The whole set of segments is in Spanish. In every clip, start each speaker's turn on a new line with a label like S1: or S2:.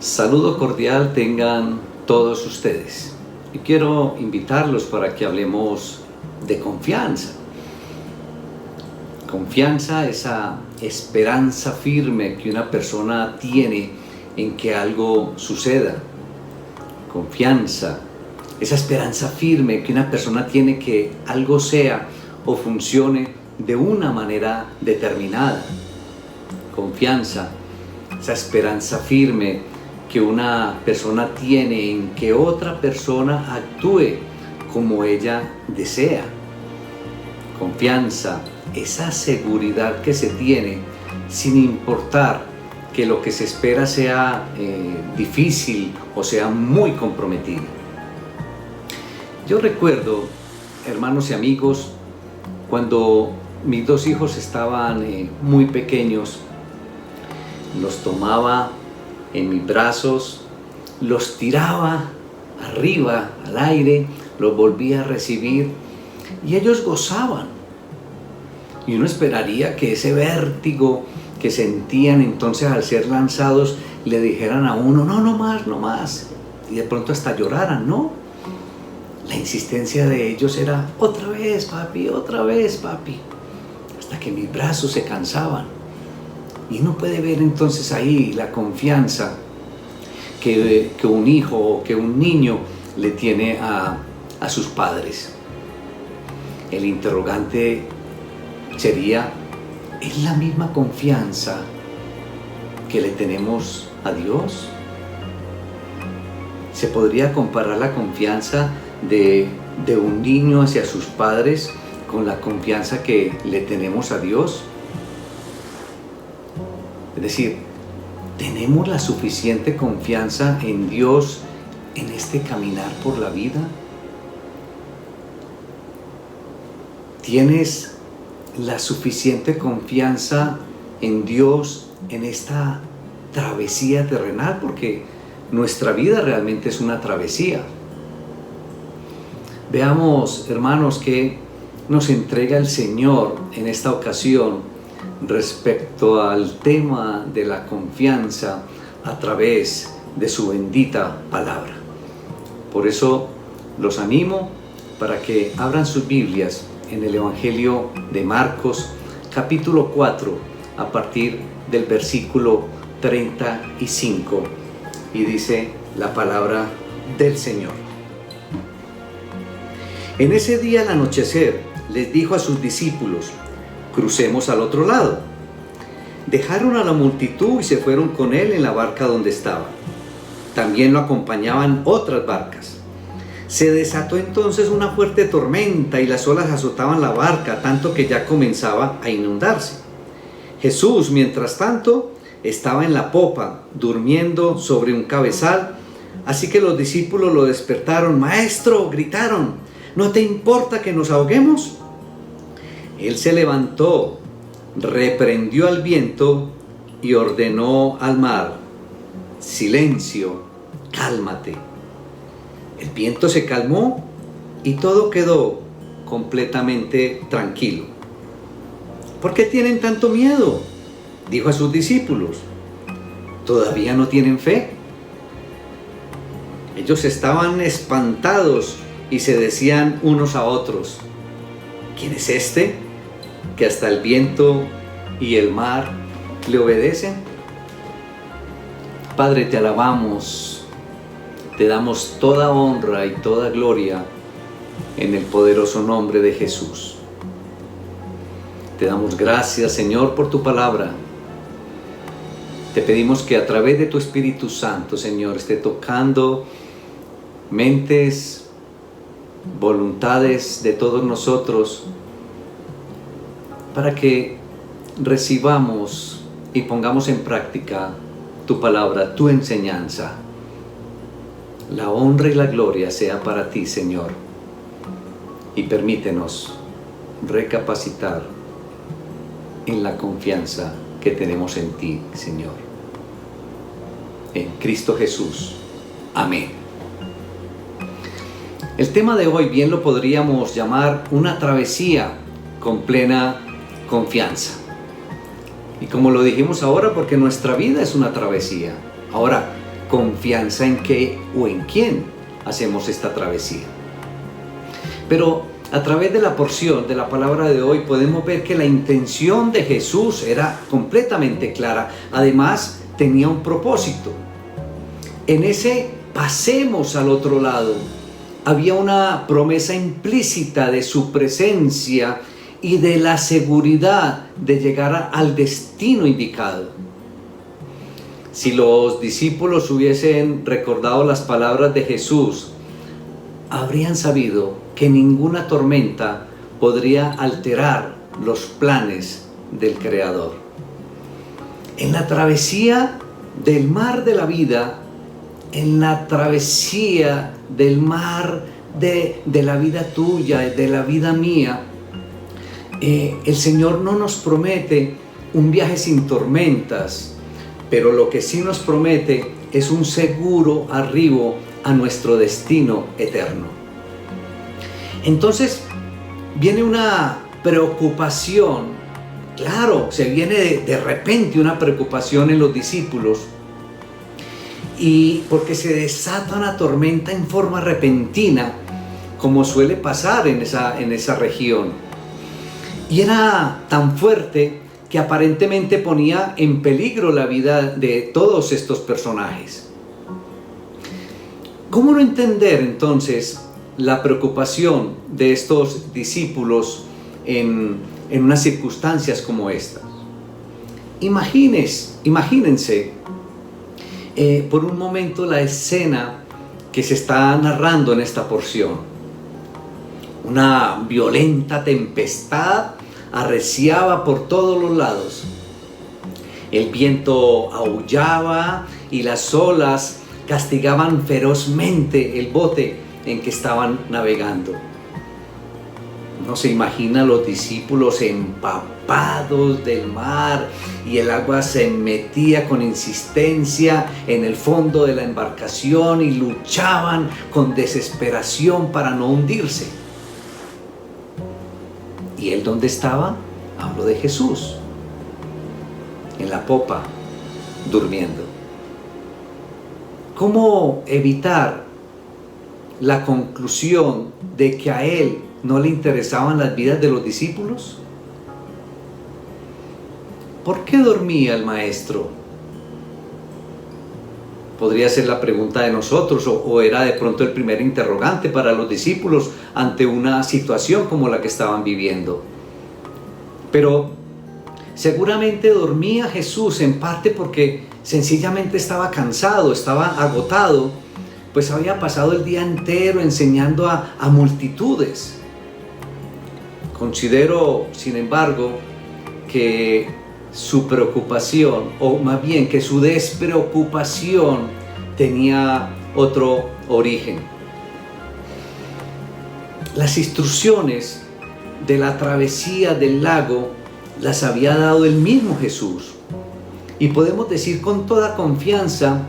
S1: Saludo cordial tengan todos ustedes. Y quiero invitarlos para que hablemos de confianza. Confianza, esa esperanza firme que una persona tiene en que algo suceda. Confianza, esa esperanza firme que una persona tiene que algo sea o funcione de una manera determinada. Confianza, esa esperanza firme que una persona tiene en que otra persona actúe como ella desea. Confianza, esa seguridad que se tiene sin importar que lo que se espera sea difícil o sea muy comprometido. Yo recuerdo, hermanos y amigos, cuando mis dos hijos estaban muy pequeños, los tomaba en mis brazos, los tiraba arriba al aire, los volvía a recibir y ellos gozaban. Y uno esperaría que ese vértigo que sentían entonces al ser lanzados le dijeran a uno, no más, no más, y de pronto hasta lloraran, ¿no? La insistencia de ellos era, otra vez papi, hasta que mis brazos se cansaban. Y uno puede ver entonces ahí la confianza que un hijo o que un niño le tiene a sus padres. El interrogante sería, ¿es la misma confianza que le tenemos a Dios? ¿Se podría comparar la confianza de un niño hacia sus padres con la confianza que le tenemos a Dios? Es decir, ¿tenemos la suficiente confianza en Dios en este caminar por la vida? ¿Tienes la suficiente confianza en Dios en esta travesía terrenal? Porque nuestra vida realmente es una travesía. Veamos, hermanos, que nos entrega el Señor en esta ocasión respecto al tema de la confianza a través de su bendita palabra. Por eso los animo para que abran sus Biblias en el Evangelio de Marcos, capítulo 4, a partir del versículo 35, y dice la palabra del Señor. En ese día al anochecer les dijo a sus discípulos, crucemos al otro lado. Dejaron a la multitud y se fueron con él en la barca donde estaba. También lo acompañaban otras barcas. Se desató entonces una fuerte tormenta y las olas azotaban la barca, tanto que ya comenzaba a inundarse. Jesús, mientras tanto, estaba en la popa, durmiendo sobre un cabezal, así que los discípulos lo despertaron. «Maestro», gritaron, «¿no te importa que nos ahoguemos?» Él se levantó, reprendió al viento y ordenó al mar, «Silencio, cálmate». El viento se calmó y todo quedó completamente tranquilo. «¿Por qué tienen tanto miedo?», dijo a sus discípulos. «¿Todavía no tienen fe?». Ellos estaban espantados y se decían unos a otros, «¿Quién es este que hasta el viento y el mar le obedecen?». Padre, te alabamos, te damos toda honra y toda gloria en el poderoso nombre de Jesús. Te damos gracias, Señor, por tu palabra. Te pedimos que a través de tu Espíritu Santo, Señor, esté tocando mentes, voluntades de todos nosotros, para que recibamos y pongamos en práctica tu palabra, tu enseñanza. La honra y la gloria sea para ti, Señor, y permítenos recapacitar en la confianza que tenemos en ti, Señor. En Cristo Jesús. Amén. El tema de hoy bien lo podríamos llamar una travesía con plena confianza. Y como lo dijimos ahora, porque nuestra vida es una travesía. Ahora, confianza en qué o en quién hacemos esta travesía. Pero a través de la porción de la palabra de hoy podemos ver que la intención de Jesús era completamente clara. Además, tenía un propósito. En ese pasemos al otro lado había una promesa implícita de su presencia y de la seguridad de llegar al destino indicado. Si los discípulos hubiesen recordado las palabras de Jesús, habrían sabido que ninguna tormenta podría alterar los planes del Creador. En la travesía del mar de la vida, en la travesía del mar de la vida tuya, de la vida mía, el Señor no nos promete un viaje sin tormentas, pero lo que sí nos promete es un seguro arribo a nuestro destino eterno. Entonces viene una preocupación, claro, se viene de repente una preocupación en los discípulos, y porque se desata una tormenta en forma repentina, como suele pasar en esa región. Y era tan fuerte que aparentemente ponía en peligro la vida de todos estos personajes. ¿Cómo no entender entonces la preocupación de estos discípulos en unas circunstancias como estas? Imagínense por un momento la escena que se está narrando en esta porción. Una violenta tempestad arreciaba por todos los lados. El viento aullaba y las olas castigaban ferozmente el bote en que estaban navegando. No se imagina los discípulos empapados del mar y el agua se metía con insistencia en el fondo de la embarcación y luchaban con desesperación para no hundirse. ¿Y él dónde estaba? Hablo de Jesús, en la popa, durmiendo. ¿Cómo evitar la conclusión de que a él no le interesaban las vidas de los discípulos? ¿Por qué dormía el maestro? Podría ser la pregunta de nosotros, o era de pronto el primer interrogante para los discípulos ante una situación como la que estaban viviendo. Pero seguramente dormía Jesús en parte porque sencillamente estaba cansado, estaba agotado, pues había pasado el día entero enseñando a multitudes. Considero, sin embargo, que su preocupación, o más bien que su despreocupación, tenía otro origen. Las instrucciones de la travesía del lago las había dado el mismo Jesús, y podemos decir con toda confianza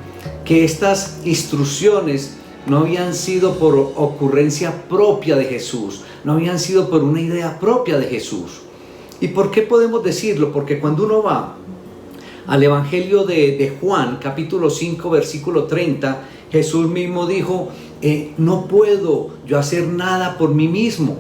S1: que estas instrucciones no habían sido por ocurrencia propia de Jesús, no habían sido por una idea propia de Jesús. ¿Y por qué podemos decirlo? Porque cuando uno va al Evangelio de Juan, capítulo 5, versículo 30, Jesús mismo dijo, no puedo yo hacer nada por mí mismo.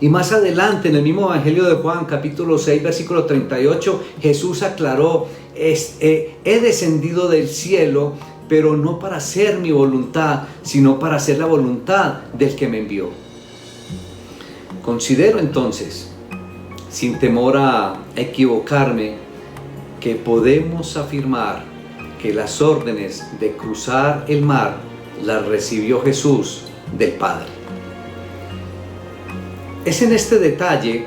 S1: Y más adelante, en el mismo Evangelio de Juan, capítulo 6, versículo 38, Jesús aclaró, he descendido del cielo, pero no para hacer mi voluntad, sino para hacer la voluntad del que me envió. Considero entonces, sin temor a equivocarme, que podemos afirmar que las órdenes de cruzar el mar las recibió Jesús del Padre. Es en este detalle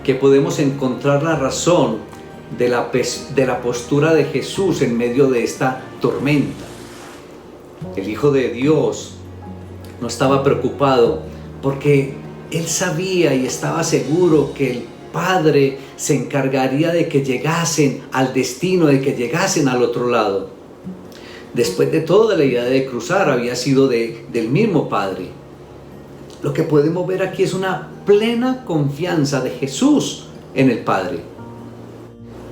S1: que podemos encontrar la razón de la postura de Jesús en medio de esta tormenta. El Hijo de Dios no estaba preocupado porque Él sabía y estaba seguro que el Padre se encargaría de que llegasen al destino, de que llegasen al otro lado. Después de todo, la idea de cruzar había sido del mismo Padre. Lo que podemos ver aquí es una plena confianza de Jesús en el Padre.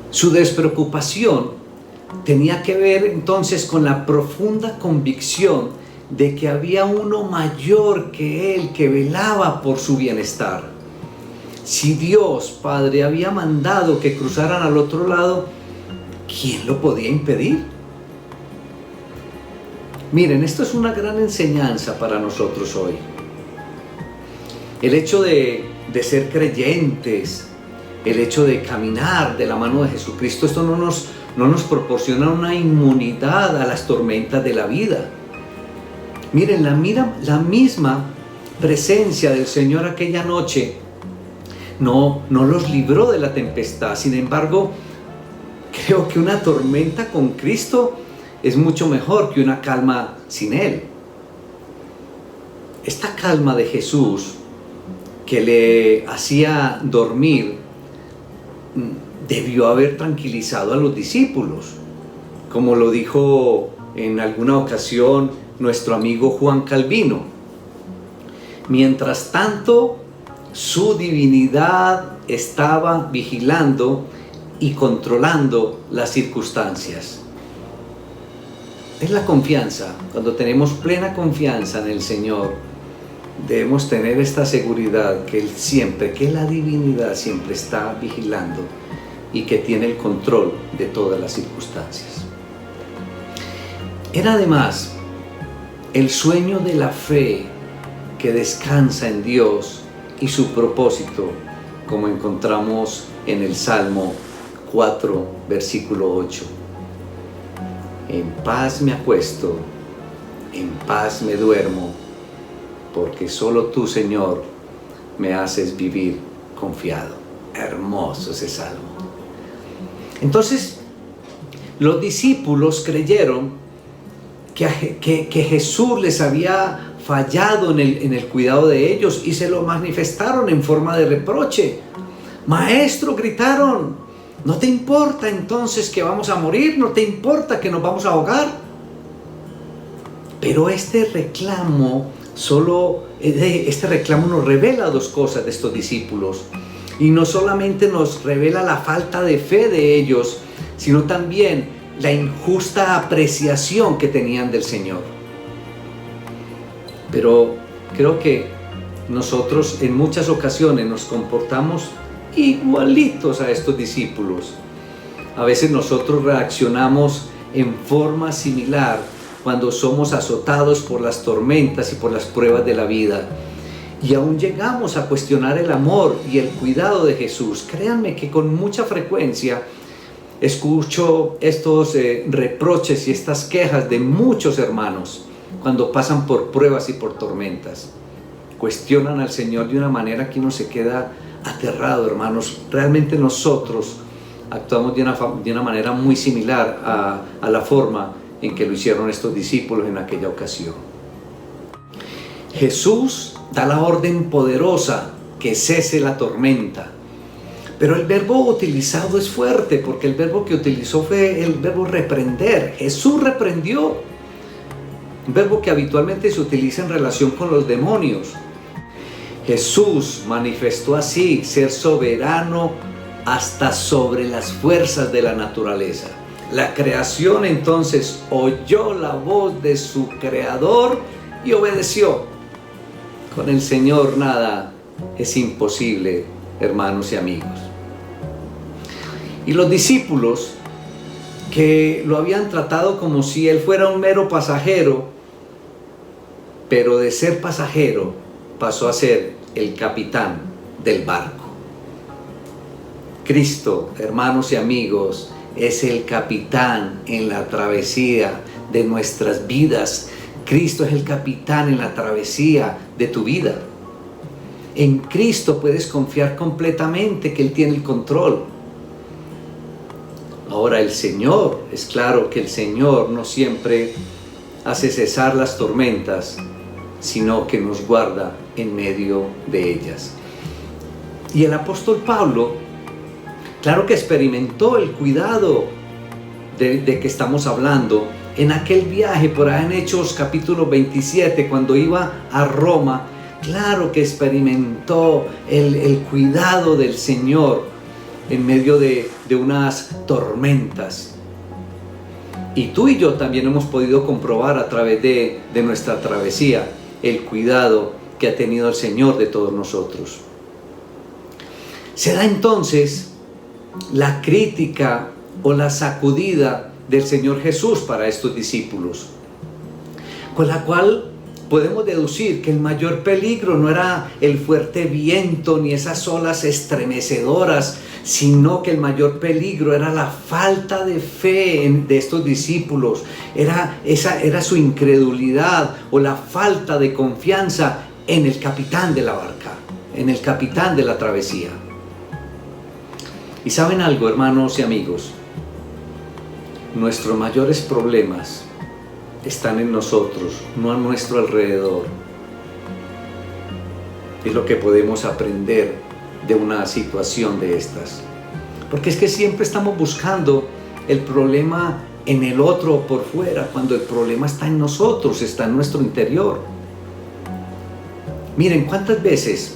S1: Su despreocupación tenía que ver entonces con la profunda convicción de que había uno mayor que él que velaba por su bienestar. Si Dios Padre había mandado que cruzaran al otro lado, ¿quién lo podía impedir? Miren, esto es una gran enseñanza para nosotros hoy. El hecho de ser creyentes, el hecho de caminar de la mano de Jesucristo, esto no nos proporciona una inmunidad a las tormentas de la vida. Miren, la misma presencia del Señor aquella noche no los libró de la tempestad. Sin embargo, creo que una tormenta con Cristo es mucho mejor que una calma sin Él. Esta calma de Jesús que le hacía dormir debió haber tranquilizado a los discípulos, como lo dijo en alguna ocasión nuestro amigo Juan Calvino. Mientras tanto, su divinidad estaba vigilando y controlando las circunstancias. Es la confianza. Cuando tenemos plena confianza en el Señor, debemos tener esta seguridad que Él siempre, que la divinidad siempre está vigilando y que tiene el control de todas las circunstancias. Era además el sueño de la fe que descansa en Dios y su propósito, como encontramos en el Salmo 4, versículo 8. En paz me acuesto, en paz me duermo, porque solo tú, Señor, me haces vivir confiado. Hermoso ese salmo. Entonces, los discípulos creyeron que Jesús les había fallado en el cuidado de ellos y se lo manifestaron en forma de reproche. Maestro, gritaron, ¿no te importa entonces que vamos a morir? ¿No te importa que nos vamos a ahogar? Pero este reclamo nos revela dos cosas de estos discípulos. Y no solamente nos revela la falta de fe de ellos, sino también la injusta apreciación que tenían del Señor. Pero creo que nosotros en muchas ocasiones nos comportamos igualitos a estos discípulos. A veces nosotros reaccionamos en forma similar cuando somos azotados por las tormentas y por las pruebas de la vida. Y aún llegamos a cuestionar el amor y el cuidado de Jesús. Créanme que con mucha frecuencia escucho estos reproches y estas quejas de muchos hermanos cuando pasan por pruebas y por tormentas. Cuestionan al Señor de una manera que uno se queda aterrado, hermanos. Realmente nosotros actuamos de una manera muy similar a la forma en que lo hicieron estos discípulos en aquella ocasión. Jesús da la orden poderosa que cese la tormenta. Pero el verbo utilizado es fuerte, porque el verbo que utilizó fue el verbo reprender. Jesús reprendió, un verbo que habitualmente se utiliza en relación con los demonios. Jesús manifestó así ser soberano hasta sobre las fuerzas de la naturaleza. La creación entonces oyó la voz de su creador y obedeció. Con el Señor nada es imposible, hermanos y amigos. Y los discípulos, que lo habían tratado como si Él fuera un mero pasajero, pero de ser pasajero pasó a ser el capitán del barco. Cristo, hermanos y amigos, es el capitán en la travesía de nuestras vidas. Cristo es el capitán en la travesía de tu vida. En Cristo puedes confiar completamente que Él tiene el control. Ahora el Señor, es claro que el Señor no siempre hace cesar las tormentas, sino que nos guarda en medio de ellas. Y el apóstol Pablo, claro que experimentó el cuidado de que estamos hablando en aquel viaje por allá en Hechos capítulo 27, cuando iba a Roma. Claro que experimentó el cuidado del Señor en medio de unas tormentas. Y tú y yo también hemos podido comprobar a través de nuestra travesía el cuidado que ha tenido el Señor de todos nosotros. Se da entonces la crítica o la sacudida del Señor Jesús para estos discípulos, con la cual podemos deducir que el mayor peligro no era el fuerte viento ni esas olas estremecedoras, sino que el mayor peligro era la falta de fe de estos discípulos, era su incredulidad o la falta de confianza en el capitán de la barca, en el capitán de la travesía. Y saben algo, hermanos y amigos, nuestros mayores problemas están en nosotros, no a nuestro alrededor. Es lo que podemos aprender de una situación de estas. Porque es que siempre estamos buscando el problema en el otro o por fuera, cuando el problema está en nosotros, está en nuestro interior. Miren, ¿cuántas veces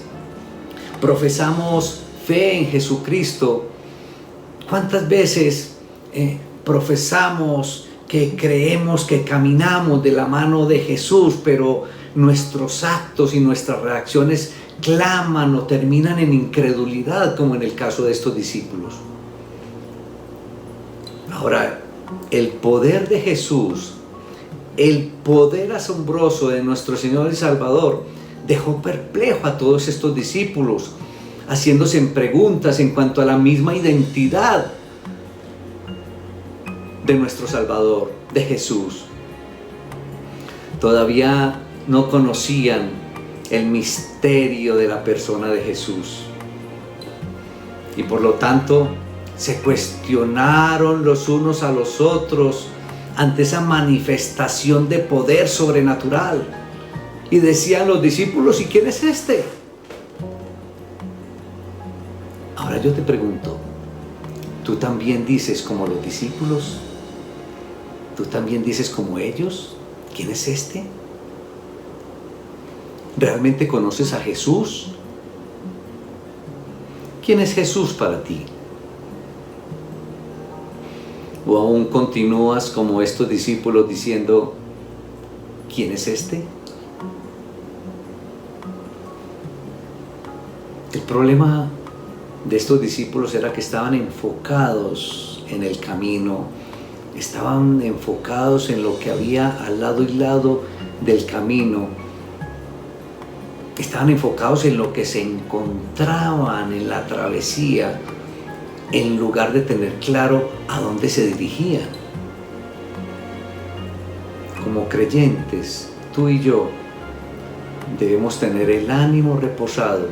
S1: profesamos fe en Jesucristo? ¿Cuántas veces profesamos que creemos que caminamos de la mano de Jesús, pero nuestros actos y nuestras reacciones claman o terminan en incredulidad, como en el caso de estos discípulos? Ahora, el poder de Jesús, el poder asombroso de nuestro Señor y Salvador, dejó perplejo a todos estos discípulos, haciéndose preguntas en cuanto a la misma identidad de nuestro Salvador, de Jesús. Todavía no conocían el misterio de la persona de Jesús y por lo tanto se cuestionaron los unos a los otros ante esa manifestación de poder sobrenatural y decían los discípulos: ¿y quién es este? Ahora yo te pregunto, ¿tú también dices como los discípulos? ¿Tú también dices como ellos? ¿Quién es este? ¿Realmente conoces a Jesús? ¿Quién es Jesús para ti? ¿O aún continúas como estos discípulos diciendo: ¿quién es este? El problema de estos discípulos era que estaban enfocados en el camino, estaban enfocados en lo que había al lado y lado del camino, estaban enfocados en lo que se encontraban en la travesía, en lugar de tener claro a dónde se dirigían. Como creyentes, tú y yo debemos tener el ánimo reposado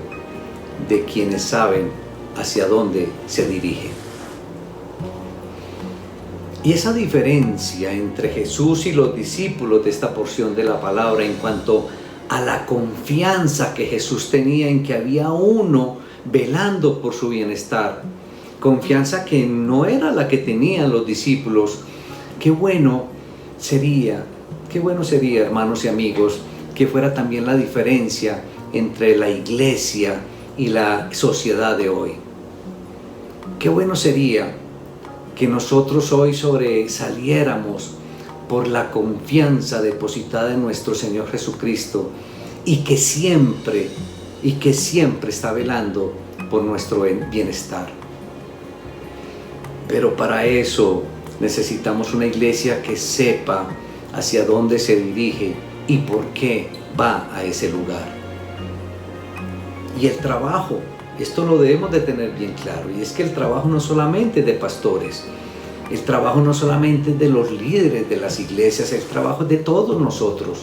S1: de quienes saben hacia dónde se dirigen. Y esa diferencia entre Jesús y los discípulos de esta porción de la palabra en cuanto a la confianza que Jesús tenía en que había uno velando por su bienestar, confianza que no era la que tenían los discípulos. Qué bueno sería, hermanos y amigos, que fuera también la diferencia entre la iglesia y la sociedad de hoy. Qué bueno sería que nosotros hoy sobresaliéramos por la confianza depositada en nuestro Señor Jesucristo y que siempre está velando por nuestro bienestar. Pero para eso necesitamos una iglesia que sepa hacia dónde se dirige y por qué va a ese lugar. Y el trabajo, esto lo debemos de tener bien claro, y es que el trabajo no solamente es de pastores, el trabajo no solamente es de los líderes de las iglesias, el trabajo es de todos nosotros.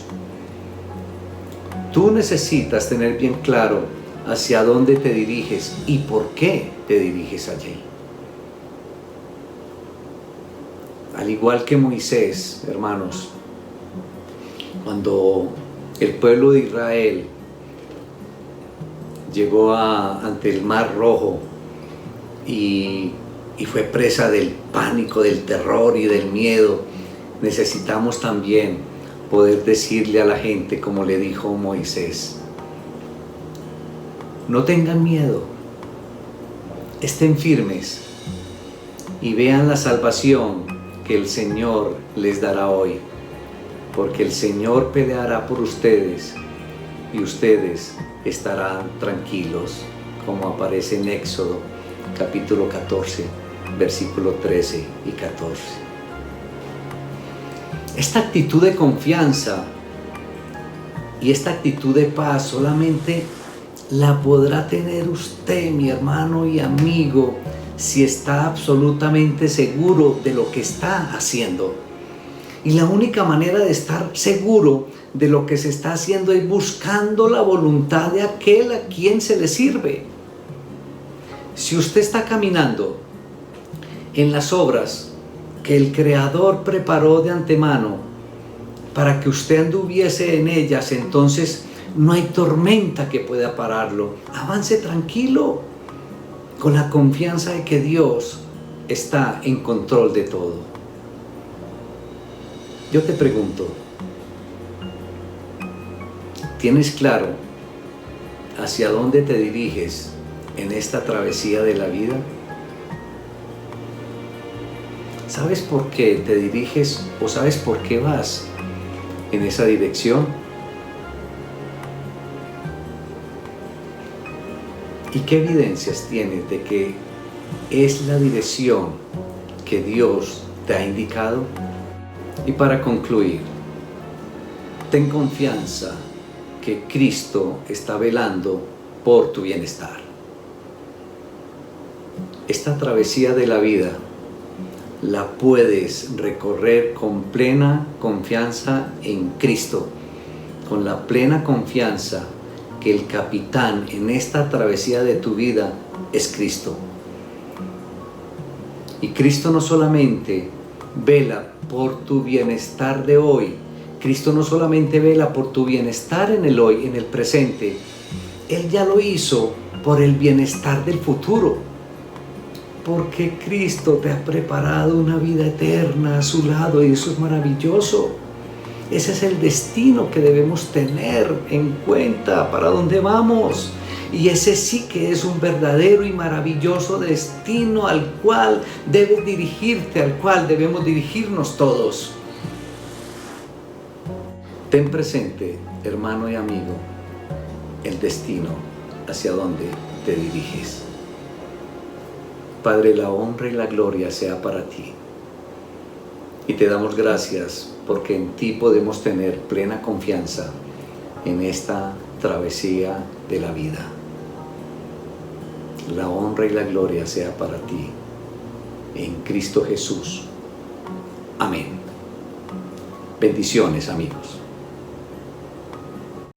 S1: Tú necesitas tener bien claro hacia dónde te diriges y por qué te diriges allí. Al igual que Moisés, hermanos, cuando el pueblo de Israel llegó ante el Mar Rojo y fue presa del pánico, del terror y del miedo, necesitamos también poder decirle a la gente como le dijo Moisés: no tengan miedo, estén firmes y vean la salvación que el Señor les dará hoy, porque el Señor peleará por ustedes y ustedes estarán tranquilos, como aparece en Éxodo capítulo 14, versículo 13 y 14. Esta actitud de confianza y esta actitud de paz solamente la podrá tener usted, mi hermano y amigo, si está absolutamente seguro de lo que está haciendo. Y la única manera de estar seguro de lo que se está haciendo es buscando la voluntad de aquel a quien se le sirve. Si usted está caminando en las obras que el Creador preparó de antemano para que usted anduviese en ellas, entonces no hay tormenta que pueda pararlo. Avance tranquilo, con la confianza de que Dios está en control de todo. Yo te pregunto, ¿tienes claro hacia dónde te diriges en esta travesía de la vida? ¿Sabes por qué te diriges o sabes por qué vas en esa dirección? ¿Y qué evidencias tienes de que es la dirección que Dios te ha indicado? Y para concluir, ten confianza que Cristo está velando por tu bienestar. Esta travesía de la vida la puedes recorrer con plena confianza en Cristo, con la plena confianza que el capitán en esta travesía de tu vida es Cristo. Y Cristo no solamente vela por tu bienestar de hoy, Cristo no solamente vela por tu bienestar en el hoy, en el presente, Él ya lo hizo por el bienestar del futuro, porque Cristo te ha preparado una vida eterna a su lado y eso es maravilloso. Ese es el destino que debemos tener en cuenta para dónde vamos. Y ese sí que es un verdadero y maravilloso destino al cual debes dirigirte, al cual debemos dirigirnos todos. Ten presente, hermano y amigo, el destino hacia donde te diriges. Padre, la honra y la gloria sea para ti. Y te damos gracias porque en ti podemos tener plena confianza en esta travesía de la vida. La honra y la gloria sea para ti, en Cristo Jesús. Amén. Bendiciones, amigos.